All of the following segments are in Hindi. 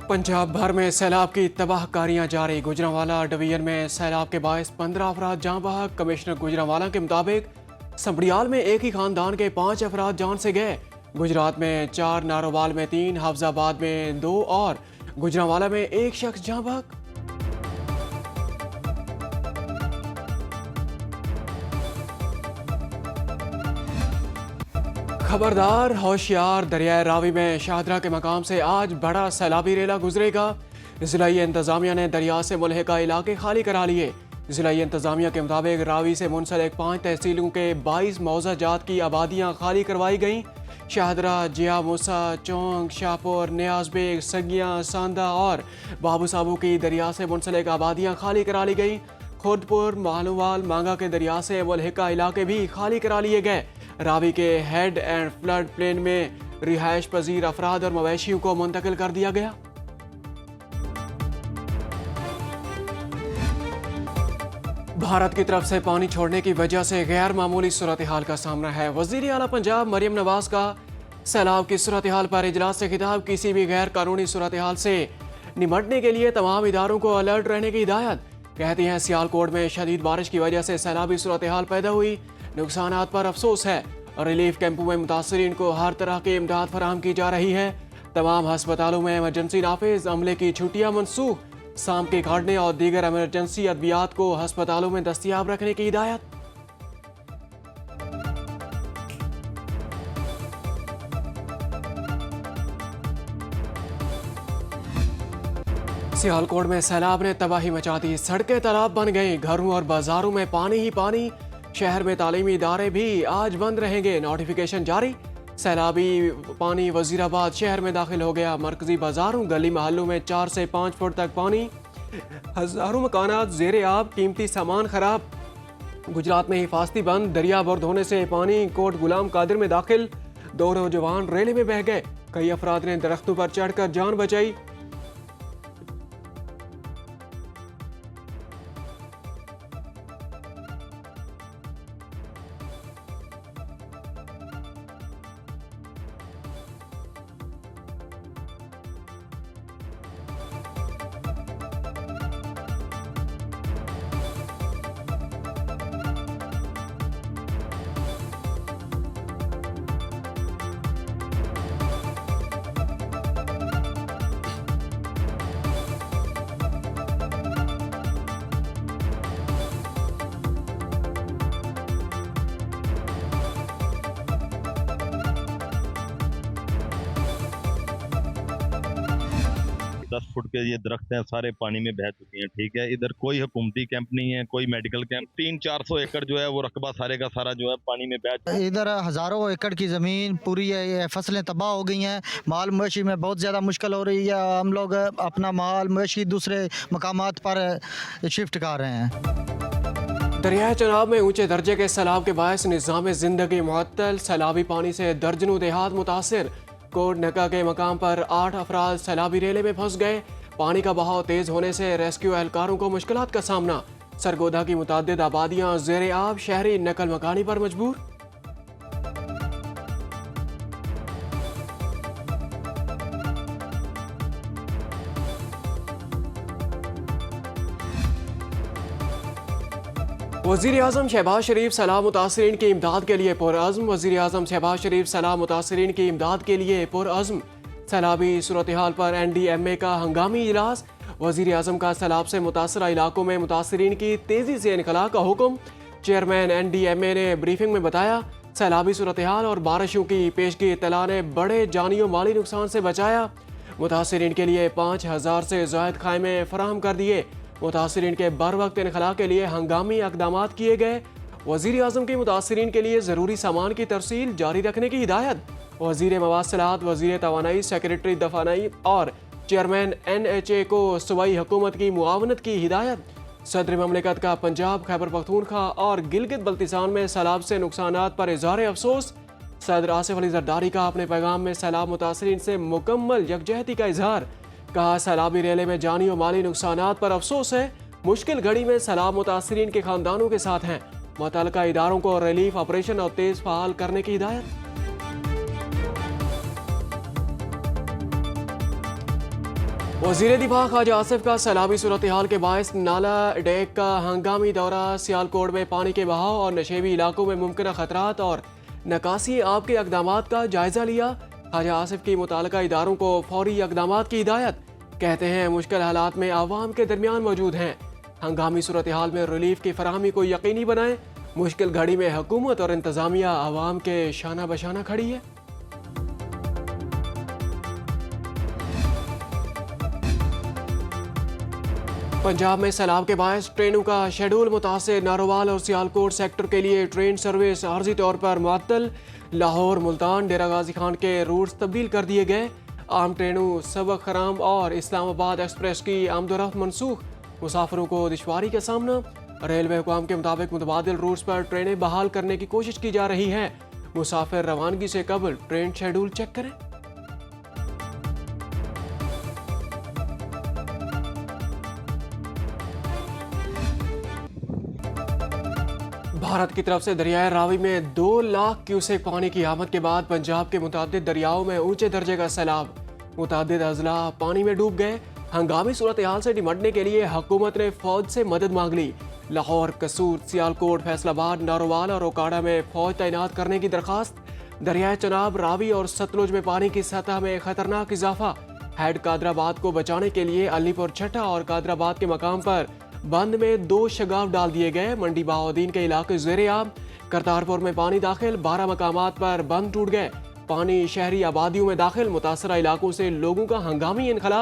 पंजाब भर में सैलाब की तबाहकारियां जारी। गुजरांवाला डिवीजन में सैलाब के बायस 15 अफराद जान बहक। कमिश्नर गुजरांवाला के मुताबिक संबड़ियाल में एक ही खानदान के 5 अफराद जान से गए। गुजरात में 4, नारोवाल में 3, हफ्जाबाद में 2 और गुजरांवाला में 1 शख्स जान बहक। खबरदार, होशियार, दरियाए रावी में शाहदरा के मकाम से आज बड़ा सैलाबी रेला गुजरेगा। जिलाई इंतजामिया ने दरिया से मुलहिका इलाके खाली करा लिए। जिलाई इंतजामिया के मुताबिक रावी से मुंसलिक 5 तहसीलों के 22 मौजा जात की आबादियाँ खाली करवाई गईं। शाहदरा, जिया मूसा, चौंग, शाहपुर, नियाज बेग, सगियाँ, सांदा और बाबू साबू की दरिया से मुंसलिक आबादियाँ खाली करा ली गईं। खुदपुर, मालूवाल, मांगा के दरिया से मुलहिका इलाके भी खाली करा लिए गए। रावी के हेड एंड फ्लड प्लेन में रिहाइश पजीर अफराद और मवेशियों को मुंतकिल कर दिया गया। भारत की तरफ से पानी छोड़ने की वजह से गैर मामूली सूरत हाल का सामना है। वजीर आला पंजाब मरियम नवाज का सैलाब की सूरत हाल पर इजलास से खिताब। किसी भी गैर कानूनी सूरत हाल से निमटने के लिए तमाम इदारों को अलर्ट रहने की हिदायत। कहती हैं सियालकोट में शदीद बारिश की वजह से सैलाबी सूरत हाल पैदा हुई। नुकसानात पर अफसोस है। रिलीफ कैंपों में मुतासरीन को हर तरह की इमदाद फराहम की जा रही है। तमाम हस्पतालों में इमरजेंसी नाफिज, अमले की छुट्टियां मनसूख। सांप के काटने और दीगर इमरजेंसी अद्वियात को हस्पतालों में दस्तियाब रखने की हिदायत। सियालकोट में सैलाब ने तबाही मचा दी। सड़कें तालाब बन गईं। घरों और बाजारों में पानी ही पानी। शहर में तालीमी इदारे भी आज बंद रहेंगे। नोटिफिकेशन जारी। सैलाबी पानी वजीराबाद शहर में दाखिल हो गया। मरकजी बाजारों, गली महलों में 4 से 5 फुट तक पानी। हजारों मकानात जेरे आब, कीमती सामान खराब। गुजरात में हिफाजती बंद। दरिया बुर्द होने से पानी कोट गुलाम कादिर में दाखिल। 2 नौजवान रेले में बह गए। कई अफराद ने दरख्तों पर चढ़कर जान बचाई। दस फुट के ये दरख्त हैं, सारे पानी में बह चुके हैं। ठीक है, इधर कोई हुकूमती कैंप नहीं है, कोई मेडिकल कैंप। 300-400 एकड़ जो है वो रकबा सारे का सारा जो है पानी में बह चुका है। इधर हजारों एकड़ की जमीन पूरी है, फसलें तबाह हो गई हैं। माल मवेशी में बहुत ज़्यादा मुश्किल हो रही है। हम लोग अपना माल मवेशी दूसरे मकामात पर शिफ्ट कर रहे हैं। दरियाए चनाब में ऊंचे दर्जे के सैलाब के बायस निज़ाम ज़िंदगी मुअत्तल। सैलाबी पानी से दर्जनों देहात मुतासिर। कोट नका के मकाम पर 8 अफराद सैलाबी रेले में फंस गए। पानी का बहाव तेज होने से रेस्क्यू एहलकारों को मुश्किलात का सामना। सरगोदा की मुताद्दिद आबादियां ज़ेरे आब, शहरी नकल मकानी पर मजबूर। वज़ीर आज़म शहबाज शरीफ सैलाब मुतासरीन की इमदाद के लिए पुरअज़्म। वज़ीर आज़म शहबाज शरीफ सैलाब मुतासरीन की इमदाद के लिए पुरअज़्म। सैलाबी सूरत हाल पर NDMA का हंगामी इजलास। वज़ीर आज़म का सैलाब से मुतासरा इलाकों में मुतासरीन की तेज़ी से इनखला का हुक्म। चेयरमैन NDMA ने ब्रीफिंग में बताया, सैलाबी सूरत हाल और बारिशों की पेशगी इत्तला ने बड़े जानी और माली नुकसान से बचाया। मुतासरीन के लिए 5000 से ज़ायद खाइमे फराहम कर दिए। मुतासरीन के बर वक्त इनखला के लिए हंगामी इक़दामात किए गए। वज़ीर आज़म की मुतासरीन के लिए ज़रूरी सामान की तरसील जारी रखने की हिदायत। वज़ीर मवासिलात, वज़ीर तवानाई, सेक्रेटरी दफानाई और चेयरमैन NHA को सूबाई हुकूमत की मुआवनत की हिदायत। सदर ममलिकत का पंजाब, खैबर पख्तूनख्वा और गिलगित बल्तिस्तान में सैलाब से नुकसानात पर इज़हार अफसोस। सदर आसिफ अली ज़रदारी का अपने पैगाम में सैलाब मुतासरीन से मुकम्मल यकजहती का इजहार। कहा, सैलाबी रेले में जानी और माली नुकसानात पर अफसोस है। मुश्किल घड़ी में सैलाब मुतासरीन के खानदानों के साथ हैं। मुतल्लिका इदारों को रिलीफ ऑपरेशन और तेज फ़ाल करने की हिदायत। वज़ीर दिफा ख्वाजा आसिफ का सैलाबी सूरत हाल के बायस नाला डेक का हंगामी दौरा, सियालकोट में पानी के बहाव और नशेबी इलाकों में मुमकिन खतरात और नकासी आब के इकदाम का जायजा लिया। ख्वाजा आसिफ की मुताल्लिका इदारों को फौरी इकदाम की हिदायत। कहते हैं मुश्किल हालात में आवाम के दरमियान मौजूद हैं। हंगामी सूरत हाल में रिलीफ की फराहमी को यकीनी बनाएं। मुश्किल घड़ी में हुकूमत और इंतजामिया आवाम के शाना बशाना खड़ी है। पंजाब में सैलाब के बायस ट्रेनों का शेड्यूल मुतासिर, नारोवाल और सियालकोट सेक्टर के लिए ट्रेन सर्विस आर्जी तौर पर मुअत्तल। लाहौर, मुल्तान, डेरा गाजी खान के रूट्स तब्दील कर दिए गए। आम ट्रेनों सबक खराम और इस्लामाबाद एक्सप्रेस की आमदोरफ्त मनसूख, मुसाफिरों को दुश्वारी का सामना। रेलवे हुकाम के मुताबिक मुतबादिल रूट्स पर ट्रेनें बहाल करने की कोशिश की जा रही है। मुसाफिर रवानगी से कबल ट्रेन शेड्यूल चेक करें। भारत की तरफ से दरियाए रावी में 2 लाख क्यूसेक पानी की आमद के बाद पंजाब के मुतादिद दरियाओं में ऊंचे दर्जे का सैलाब, मुतादिद अजला पानी में डूब गए। हंगामी सूरत हाल से निमटने के लिए हुकूमत ने फौज से मदद मांग ली। लाहौर, कसूर, सियालकोट, फैसलाबाद, नारोवाल और ओकाड़ा में फौज तैनात करने की दरखास्त। दरियाए चनाब, रावी और सतलुज में पानी की सतह में खतरनाक इजाफा। हेड कादराबाद को बचाने के लिए अलीपुर छठा और कादराबाद के मकाम पर बंद में 2 शगाफ डाल दिए गए। मंडी बहाउद्दीन के इलाके ज़ेरे-आब। करतारपुर में पानी दाखिल, 12 मकामात पर बंद टूट गए। पानी शहरी आबादियों में दाखिल, मुतासरा इलाकों से लोगों का हंगामी इनखला।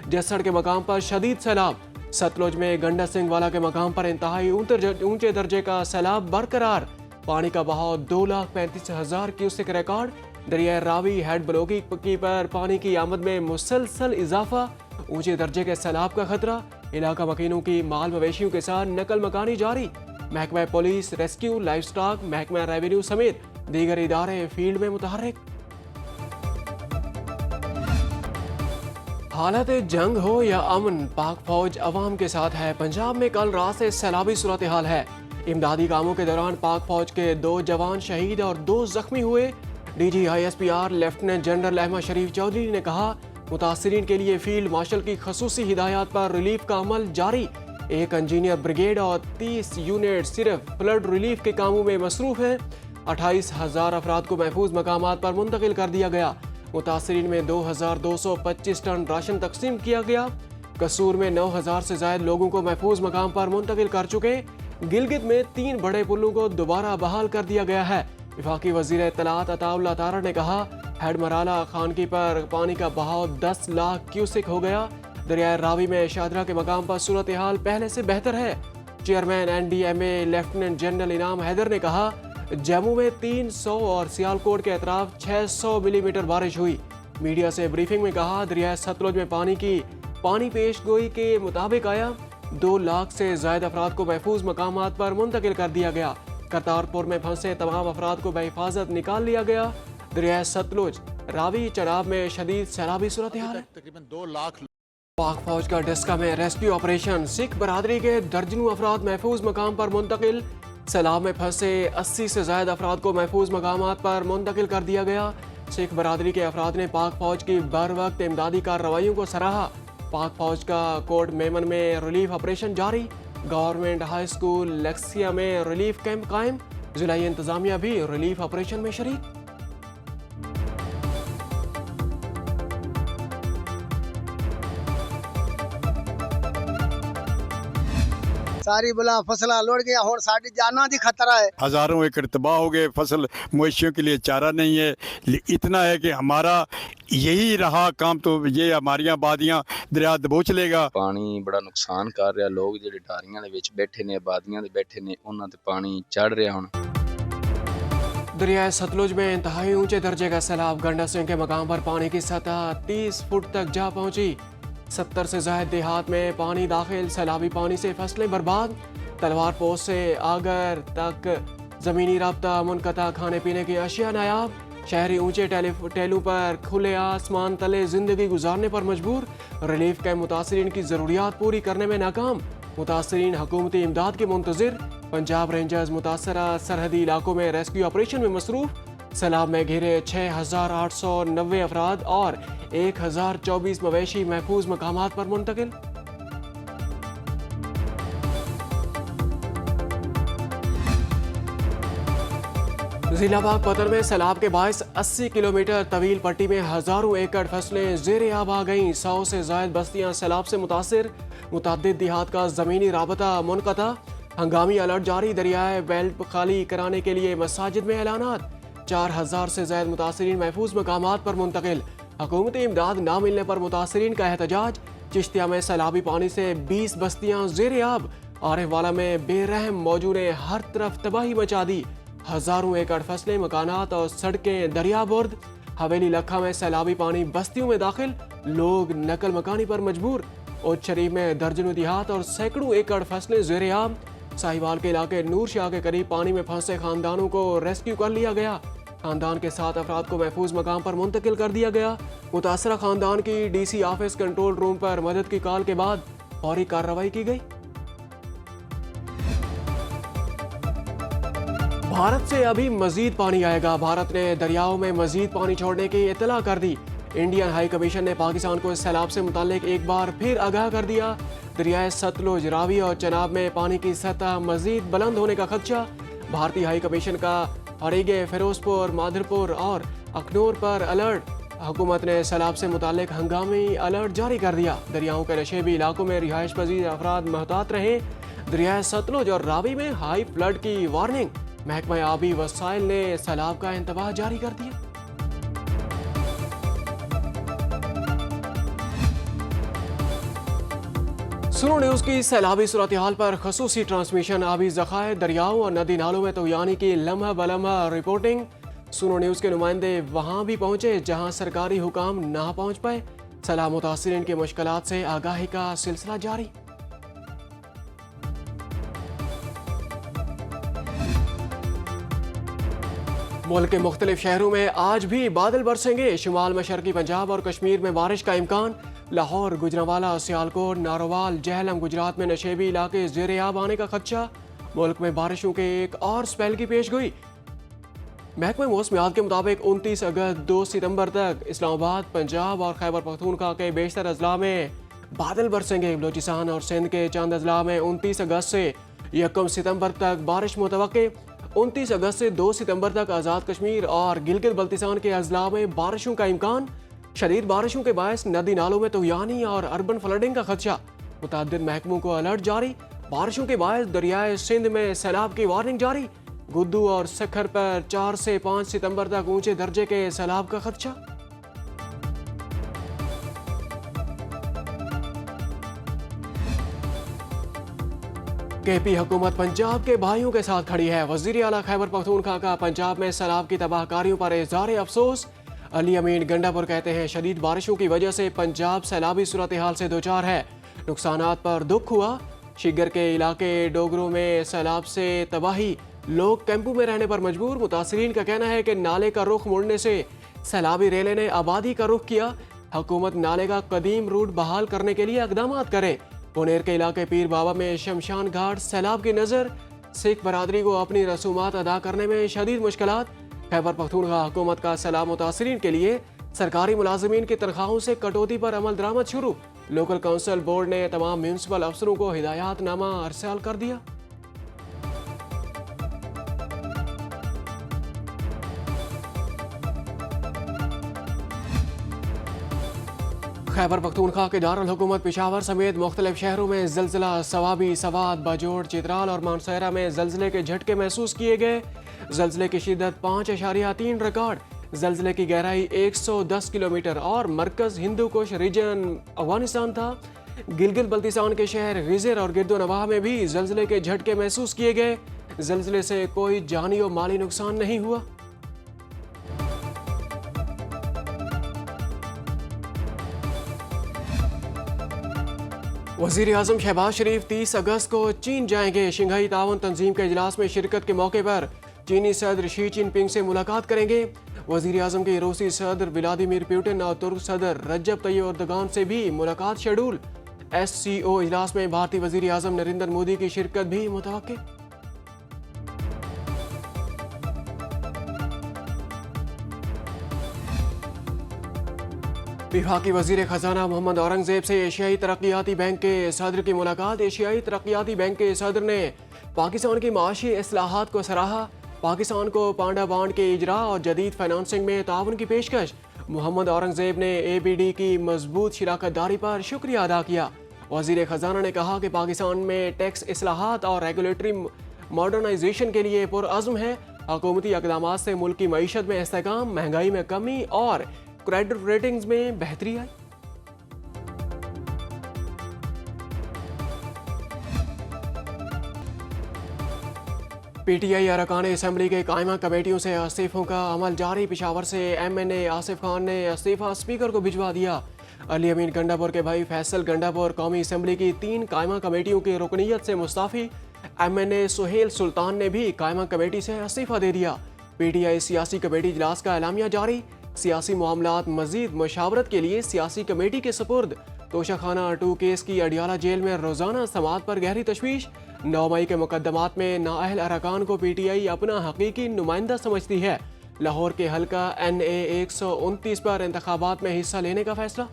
जसड़ के मकाम पर शदीद सैलाब। सतलुज में गंडा सिंह वाला के मकाम पर इंतहाई ऊंचे दर्जे का सैलाब बरकरार। पानी का बहाव 2,35,000 क्यूसेक रिकॉर्ड। दरिया रावी, हेड ब्लॉकी पर पानी की आमद में मुसलसल इजाफा। ऊंचे दर्जे के सैलाब का खतरा। इलाका मकीनों की माल मवेशियों के साथ नकल मकानी जारी। महकमा पुलिस, रेस्क्यू, लाइफ स्टॉक, महकमा रेवेन्यू समेत दीगर इदारे फील्ड में मुतहर्रिक। हालत जंग हो या अमन, पाक फौज अवाम के साथ है। पंजाब में कल रात से सैलाबी सूरत हाल है। इमदादी कामों के दौरान पाक फौज के 2 जवान शहीद और 2 जख्मी हुए। DGISPR लेफ्टिनेंट जनरल अहमद शरीफ चौधरी ने कहा, मुतासरीन के लिए फील्ड मार्शल की खसूसी हिदायत पर रिलीफ का अमल जारी। 1 इंजीनियर ब्रिगेड और 30 यूनिट सिर्फ फ्लड रिलीफ के कामों में मसरूफ हैं। 28,000 अफराद को महफूज मकामात पर मुंतकिल कर दिया गया। मुतासरीन में 2,225 टन राशन तकसीम किया गया। कसूर में 9,000 से ज्यादा लोगों को महफूज मकाम पर मुंतकिल कर चुके। गिलगित में 3 बड़े पुलों को दोबारा बहाल कर दिया गया है। वफाकी वजीर इत्तलात अताउल्लाह तारा ने कहा, हेड मराला खानकी पर पानी का बहाव 10 लाख क्यूसेक हो गया। दरिया रावी में शादरा के मकाम पर सूरत हाल पहले से बेहतर है। चेयरमैन NDMA लेफ्टिनेंट जनरल इनाम हैदर ने कहा, जम्मू में 300 और सियालकोट के अतराफ 600 मिलीमीटर बारिश हुई। मीडिया से ब्रीफिंग में कहा, दरिया सतलुज में पानी पेश गोई के मुताबिक आया। 2 लाख से ज्यादा अफराद को महफूज मकामात पर मुंतकिल कर दिया गया। करतारपुर में फंसे तमाम अफराद को बेहिफाजत निकाल लिया गया। दरिया सतलुज, रावी, चनाब में शदीद सैलाबी सूरत हाल है। तकरीबन 2 लाख पाक फौज का डस्का में रेस्क्यू ऑपरेशन। सिख बरादरी के दर्जनों अफराद महफूज मकाम पर मुंतकिल। सैलाब में फंसे 80 से ज्यादा अफराद को महफूज मकामात पर मुंतकिल कर दिया गया। सिख बरादरी के अफराद ने पाक फौज की बर वक्त इमदादी कार्रवाइयों को सराहा। पाक फौज का कोट मेमन में रिलीफ ऑपरेशन जारी। गवर्नमेंट हाई स्कूल लेक्सिया में रिलीफ कैंप कायम। जिला इंतजामिया भी रिलीफ ऑपरेशन में शरीक। सारी बला फसला लुढ़ गया, हुण साडी जाना दी खतरा है। हजारों एकड़ तबाह हो गए, फसल मवेशियों के लिए चारा नहीं है। इतना है कि हमारा यही रहा काम, तो ये हमारी आबादियां दरिया दबोच लेगा। पानी बड़ा नुकसान कर रहा, लोग ਜਿਹੜੇ ਢਾਰੀਆਂ ਦੇ ਵਿੱਚ बैठे ने, आबादियां ਦੇ बैठे ने, उन्हां ते पानी चढ़ रहा हुण। दरिया सतलुज में इंतहाई ऊंचे दर्जे का सैलाब। गंडा सिंह के मकाम पर पानी की सतह 30 फुट तक जा पहुंची। 70 से ज्यादा देहात में पानी दाखिल। सैलाबी पानी से फसलें बर्बाद। तलवार पोस्ट से आगर तक जमीनी राब्ता मुनक़ता। खाने पीने की अशिया नायाब। शहरी ऊंचे टेलों पर खुले आसमान तले जिंदगी गुजारने पर मजबूर। रिलीफ कैंप मुतासरीन की जरूरियात पूरी करने में नाकाम। मुतासरीन हुकूमती इमदाद के मुंतजिर। पंजाब रेंजर्स मुतासरा सरहदी इलाकों में रेस्क्यू ऑपरेशन में मसरूफ। सैलाब में घिरे 6,890 अफराद और 1,024 मवेशी महफूज मकामात पर मुंतकिल। जिला बागपतन में सैलाब के बायस 80 किलोमीटर तवील पट्टी में हजारों एकड़ फसलें ज़ेरे आब आ गईं। 100 से ज़ायद बस्तियां सैलाब से मुतासिर। मुतअद्दिद देहात का ज़मीनी राबता मुनक़ता। हंगामी अलर्ट जारी। दरियाए बेल्ट खाली कराने के लिए मसाजिद में ऐलानात। 4,000 से ज़ायद मुतासिरीन महफूज मकामात पर मुंतकिल। हुकूमती इमदाद न मिलने पर मुतासिरीन का एहतजाज। चिश्तिया में सैलाबी पानी से 20 बस्तियां ज़ेरे आब। आरिफ वाला में बेरहम मौजू ने हर तरफ तबाही मचा दी। हजारों एकड़ फसलें, मकानात और सड़कें दरिया बुर्द। हवेली लखा में सैलाबी पानी बस्तियों में दाखिल। लोग नकल मकानी पर मजबूर। उच्च शरीफ में दर्जनों देहात और सैकड़ों एकड़ फसलें ज़ेरे आब। साहिवाल के इलाके नूर शाह के करीब पानी में फंसे खानदानों को रेस्क्यू कर लिया गया। खानदान के 7 अफराद को महफूज मकाम पर मुंतकिल कर दिया गया। मुतासरा खानदान की DC ऑफिस कंट्रोल रूम पर मदद की कॉल के बाद फौरी कार्रवाई की गई। भारत से अभी मजीद पानी आएगा। भारत ने दरियाओं में मजीद पानी छोड़ने की इत्तला कर दी। इंडियन हाई कमीशन ने पाकिस्तान को इस सैलाब से मुताल्लिक एक बार फिर आगाह कर दिया। दरियाए सतलुज, रावी और चनाब में पानी की सतह मजीद बुलंद होने का खदशा। भारतीय हाई कमीशन का हरीगे, फिरोजपुर, माधरपुर और अखनूर पर अलर्ट। हुकूमत ने सैलाब से मुताल्लिक हंगामी अलर्ट जारी कर दिया। दरियाओं के नशेबी इलाकों में रिहाइश पजीर अफराद महतात रहे। दरियाए सतलुज और रावी में हाई फ्लड की वार्निंग। महकमा आबी वसाइल ने सैलाब का इंतबाह जारी कर दिया। सुनो न्यूज की सैलाबी सूरत हाल पर खसूसी ट्रांसमिशन। आबी ज़खायर, दरियाओं और नदी नालों में तूयानी की लम्हा बलम्हा रिपोर्टिंग। सुनो न्यूज के नुमाइंदे वहां भी पहुंचे जहां सरकारी हुकाम ना पहुंच पाए। सैलाब मुतासिरीन की मुश्किलात से आगाही का सिलसिला जारी। मुल्क के मुख्तलिफ शहरों में आज भी बादल बरसेंगे। शुमाल मशरकी पंजाब और कश्मीर में बारिश का इम्कान। लाहौर, गुजरांवाला, सियालकोट, नारोवाल, जहलम गुजरात में नशेबी इलाके ज़ेरे आब आने का खदशा। मुल्क में बारिशों के एक और स्पेल की पेशगोई। महकमा मौसमियात के मुताबिक 29 अगस्त 2 सितंबर तक इस्लामाबाद, पंजाब और खैबर पख्तूनख्वा के बेशतर अजला में बादल बरसेंगे। बलोचिस्तान और सिंध के चंद अजला में 29 अगस्त से 1 सितंबर तक बारिश मुतवक्के। 29 अगस्त से 2 सितंबर तक आज़ाद कश्मीर और गिलगित बल्तिस्तान के अजला में बारिशों का इम्कान। शदीद बारिशों के बायस नदी नालों में तूयानी और अर्बन फ्लडिंग का खदशा। मुतअद्दिद महकमों को अलर्ट जारी। बारिशों के बायस दरियाए सिंध में सैलाब की वार्निंग जारी। गुद्दू और सखर पर 4 से 5 सितंबर तक ऊंचे दर्जे के सैलाब का खदशा। KP हुकूमत पंजाब के भाइयों के साथ खड़ी है। वजीर आला खैबर पख्तूनख्वा का पंजाब में सैलाब की तबाहकारियों पर इज़हार अफसोस। अली अमीन गंडापुर कहते हैं शदीद बारिशों की वजह से पंजाब सैलाबी सूरत हाल से दो चार है। नुकसानात पर दुख हुआ। शिगर के इलाके डोगरों में सैलाब से तबाही। लोग कैंपों में रहने पर मजबूर। मुतासरीन का कहना है कि नाले का रुख मुड़ने से सैलाबी रेले ने आबादी का रुख किया। हुकूमत नाले का कदीम रूट बहाल करने के लिए इकदाम करे। पुनेर के इलाके पीर बाबा में शमशान घाट सैलाब की नज़र। सिख बरादरी को अपनी रसूमात अदा करने में शदीद मुश्किलात। खैबर पख्तूनख्वा हुकूमत का सैलाब मुतासरीन के लिए सरकारी मुलाजमीन की तनख्वाहों से कटौती पर अमल दरामद शुरू। लोकल काउंसिल बोर्ड ने तमाम म्यूनसिपल अफसरों को हिदायतनामा अरसाल कर दिया। खैबर पख्तूनख्वा के दारुल हुकूमत पेशावर समेत मुख्तलिफ शहरों में ज़लज़ला। सवाबी, सवात, बाजोड़, चित्राल और मानसहरा में ज़लज़ले के झटके महसूस किए गए। ज़लज़ले की शिद्दत 5.3 रिकॉर्ड। ज़लज़ले की गहराई 110 किलोमीटर और मरकज़ हिंदू कुश रीजन अफगानिस्तान था। गिलगित बल्तिस्तान के शहर गिजर और गिरदोनवाह में भी ज़लज़ले के झटके महसूस किए गए। ज़लज़ले से कोई जानी और माली नुकसान नहीं हुआ। वज़ीर आज़म शहबाज शरीफ 30 अगस्त को चीन जाएंगे। शंघाई ताउन तंजीम के इजलास में शिरकत के मौके पर चीनी सदर शी जिनपिंग से मुलाकात करेंगे। वज़ीर आज़म के रूसी सदर व्लादिमीर पुतिन और तुर्क सदर रजब तय्यिप एर्दोगान से भी मुलाकात शेड्यूल। SCO इजलास में भारतीय वज़ीर आज़म नरेंद्र मोदी की शिरकत भी मुतवक्के। वफाकी वजीर खजाना मोहम्मद औरंगजेब से एशियाई तरक्याती बैंक के सदर की मुलाकात। एशियाई तरक्याती बैंक के सदर ने पाकिस्तान की माशी इस्लाहात को सराहा। पाकिस्तान को पांडा बॉन्ड के इजरा और जदीद फाइनेंसिंग में ताउन की पेशकश। मोहम्मद औरंगजेब ने ABD की मजबूत शिराकतदारी पर शुक्रिया अदा किया। वजीर खजाना ने कहा कि पाकिस्तान में टैक्स इस्लाहात और रेगुलेटरी मॉडर्नाइजेशन के लिए पुरअज़्म है। हुकूमती इक़दामात से मुल्क की मईशत में इस्तेहकाम, महंगाई में कमी और क्रेडिट रेटिंग्स में बेहतरी आई। PTI अरकान असम्बली के कायमा कमेटियों से इस्तीफ़ों का अमल जारी। पेशावर से MNA आसिफ खान ने इस्तीफ़ा स्पीकर को भिजवा दिया। अली अमीन गंडापुर के भाई फैसल गंडापुर कौमी असम्बली की 3 कायमा कमेटियों की रुकनीत से मुस्ताफ़ी। MNA सुहेल सुल्तान ने भी कायमा कमेटी से इस्तीफ़ा दे दिया। PTI सियासी कमेटी इजलास का एलामिया जारी। सियासी मामलात मजीद मशावरत के लिए सियासी कमेटी के सपुर्द। तोशाखाना 2 केस की अडियाला जेल में रोजाना समात पर गहरी तशवीश। 9 मई के मुकदमात में नाअहल अरकान को PTI अपना हकीकी नुमाइंदा समझती है। लाहौर के हल्का NA 129 पर इंतखाबात में हिस्सा लेने का फैसला।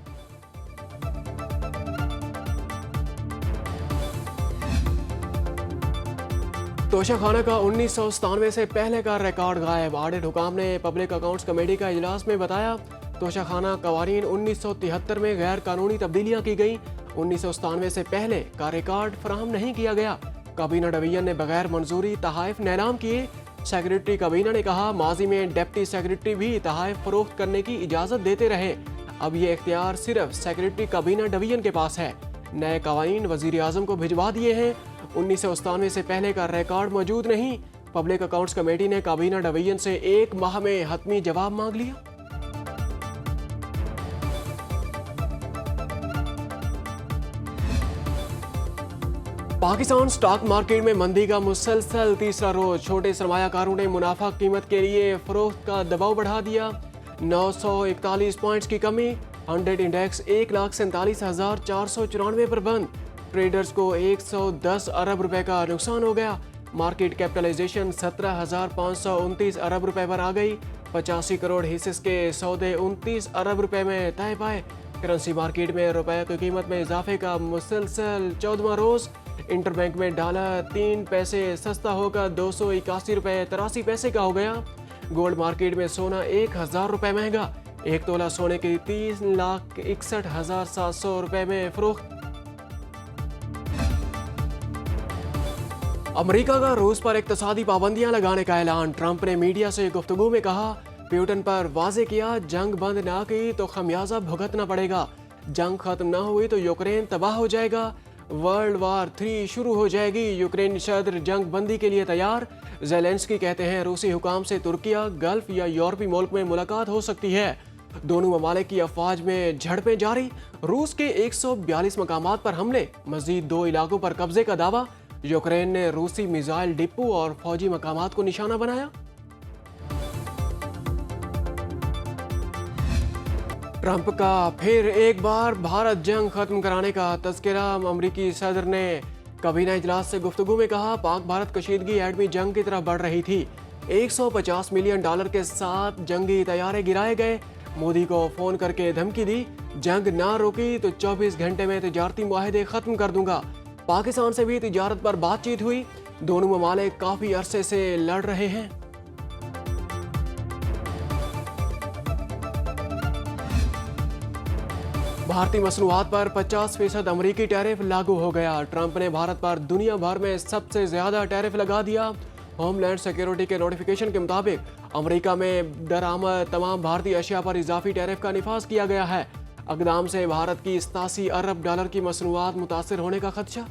तोशाखाना का 1997 से पहले का रिकॉर्ड गायब। ऑडिट हुकाम ने पब्लिक अकाउंट्स कमेटी का इजलास में बताया तोशाखाना कवानीन 1973 में गैर कानूनी तब्दीलियां की गई। 1997 से पहले का रिकॉर्ड फराहम नहीं किया गया। काबीना डिवीजन ने बगैर मंजूरी तहाइफ नीलाम किए। सेक्रेटरी काबीना ने कहा माजी में डिप्टी सेक्रेटरी भी तहाइफ फरोख्त करने की इजाज़त देते रहे। अब ये इख्तियार सिर्फ सेक्रेटरी काबीना डिवीजन के पास है। नए कवानीन वजीर आज़म को भिजवा दिए हैं। 1997 से पहले का रिकॉर्ड मौजूद नहीं। पब्लिक अकाउंट्स कमेटी ने काबीना डिवीजन से 1 माह में हतमी जवाब मांग लिया। पाकिस्तान स्टॉक मार्केट में मंदी का मुसलसल तीसरा रोज। छोटे सरमायाकारों ने मुनाफा कीमत के लिए फरोख्त का दबाव बढ़ा दिया। 941 पॉइंट्स की कमी। 100 इंडेक्स 1,47,494 पर बंद। ट्रेडर्स को 110 अरब रुपए का नुकसान हो गया। मार्केट कैपिटलाइजेशन 17,529 अरब रुपए पर आ गई। 85 करोड़ हिस्सेस के सौदे 29 अरब रुपए में तय पाए। करेंसी मार्केट में रुपए की कीमत में इजाफे का मुसलसल 14वां रोज। इंटरबैंक में डॉलर 3 पैसे सस्ता होकर 281 रुपए 83 पैसे का हो गया। गोल्ड मार्केट में सोना 1,000 रुपए महंगा। 1 तोला सोने की 3,61,700 रुपए में फरोख्त। अमेरिका का रूस पर इक्तसादी पाबंदियां लगाने का ऐलान। ट्रंप ने मीडिया से गुफ्तगू में कहा प्यूटन पर वाजे किया जंग बंद ना की तो खमियाजा भुगतना पड़ेगा। जंग खत्म ना हुई तो यूक्रेन तबाह हो जाएगा। वर्ल्ड वार 3 शुरू हो जाएगी। यूक्रेन सदर जंग बंदी के लिए तैयार। ज़ेलेंस्की कहते हैं रूसी हुकाम से तुर्किया, गल्फ या यूरोपीय मुल्क में मुलाकात हो सकती है। दोनों ममालिक की अफवाज में झड़पें जारी। रूस के 142 मकामात पर हमले। मजीद 2 इलाकों पर कब्जे का दावा। यूक्रेन ने रूसी मिसाइल डिपो और फौजी मकामात को निशाना बनाया। ट्रंप का फिर एक बार भारत जंग खत्म कराने का तज़किरा। अमरीकी सदर ने काबीना इजलास से गुफ्तगू में कहा पाक भारत कशीदगी एटमी जंग की तरफ बढ़ रही थी। $150 मिलियन के साथ जंगी तैयारे गिराए गए। मोदी को फोन करके धमकी दी जंग ना रोकी तो 24 घंटे में तिजारती मुआहदे खत्म कर दूंगा। पाकिस्तान से भी तिजारत पर बातचीत हुई। दोनों ममालिक काफी अरसे से लड़ रहे हैं। भारतीय मसनूआत पर 50% अमरीकी टैरिफ लागू हो गया। ट्रंप ने भारत पर दुनिया भर में सबसे ज्यादा टैरिफ लगा दिया। होमलैंड सिक्योरिटी के नोटिफिकेशन के मुताबिक अमेरिका में दरामद तमाम भारतीय अशिया पर इजाफी टैरिफ का निफाज किया गया है। इक़दाम से भारत की $87 अरब की मसनूआत मुतासिर होने का खदशा।